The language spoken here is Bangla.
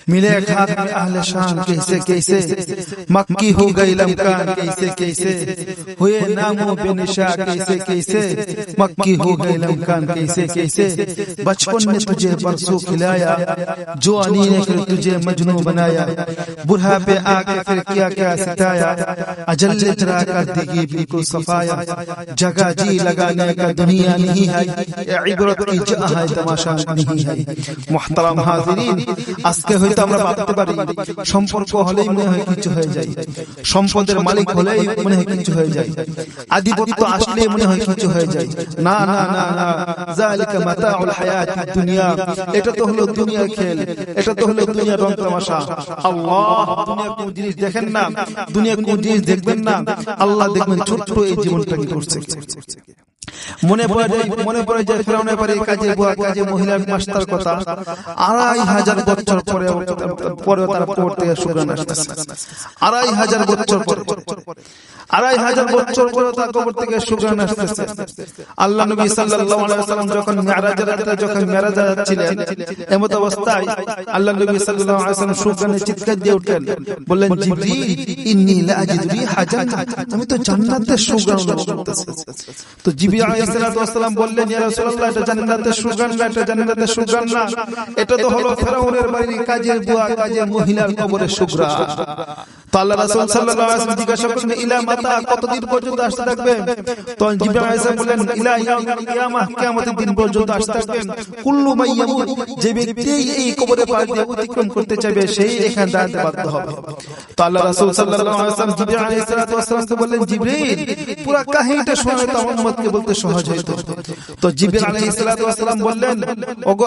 मिले खाक में अहले शान कैसे कैसे, मक्की हो गई लमकान कैसे कैसे, हुए नामो बेनिशा कैसे कैसे, मक्की हो गई लमकान कैसे कैसे। बचपन ने तुझे परसों खिलाया, जवानी ने फिर तुझे मजनू बनाया, बुढ़ापे आके फिर क्या क्या सिताया, अजल ने चरा कर देगी बिल्कुल सफाया। जगह जी लगाने का दुनिया नहीं है, इबरत की जगह है तमाशा नहीं है। मुहतरम हाज़िरीन, আজকে হয়তো আমরা ভাবতে পারি সম্পর্ক হলেই মনে হয় কিছু হয়ে যায়, সম্পদের মালিক হলেই মনে হয় কিছু হয়ে যায়, আধিপত্য আসলেই মনে হয় কিছু হয়ে যায়। না না না না, যালিকা মাতাউল হায়াতিদ দুনিয়া, এটা তো হলো দুনিয়ার খেল, এটা তো হলো দুনিয়ার রং তামাশা। আল্লাহ দুনিয়া কোন জিনিস দেখেন না, দুনিয়া কোন জিনিস দেখবেন না, আল্লাহ দেখবেন ছোট্ট এই জীবনটা কি করছে। মনে পড়ে যায় ফেরাউনের বাড়ির কাজে বুয়া কাজে মহিলার মাস্টার কথা। ২৫০০ বছর পরে তারা পড়তে শুকরান আসতেছে। ২৫০০ বছর পরে, ২৫০০ বছর পরে তার কবর থেকে শুকরান আসতেছে। আল্লাহ নবী সাল্লাল্লাহু আলাইহি ওয়াসাল্লাম যখন মিরাজের রাতে যখন মিরাজে যাচ্ছিলেন, এমত অবস্থায় আল্লাহ নবী সাল্লাল্লাহু আলাইহি ওয়াসাল্লাম শুকরানের চিৎকার দিয়ে উঠলেন, বললেন জিবরিল ইন্নী লা আজিদু রিহা জান্নাত, আমি তো জান্নাতের সুগন্ধ অনুভব করতেছি। তো জিবরিল আলাইহিস সালাতু ওয়াস সালাম বললেন, ইয়া রাসূলুল্লাহ, এটা জান্নাতের সুগন্ধ না, এটা জান্নাতের সুগন্ধ না, এটা তো হলো ফেরাউনের বাড়ির কাজের বুয়া কাজের মহিলার কবরের সুগরা। তো আল্লাহ রাসূল সাল্লাল্লাহু আলাইহি ওয়াসাল্লাম জিজ্ঞাসা করলেন, ইলা মাতা, কতদিন পর্যন্ত আসতে থাকবে? তো জিবরিল আলাইহিস সালাম বললেন, ইলা ইয়াউমিল কিয়ামাহ, কিয়ামতের দিন পর্যন্ত আসতে থাকবেন। কুল্লু মান ইয়ামুত, যে ব্যক্তি এই কবরে পা দিয়ে অতিক্রম করতে চাইবে সেই এখানে দাঁড়াতে বাধ্য হবে। তো আল্লাহ রাসূল সাল্লাল্লাহু আলাইহি ওয়াসাল্লাম জিবরিল আলাইহিস সালাতু ওয়াস সালামকে বললেন, জিবরিল পুরো কাহিনীটা শোনালে তো আমার উম্মতকে বলতে সহজ হতো। তো জিবরিল আলাইহিস সালাতু ওয়াস সালাম বললেন, ওগো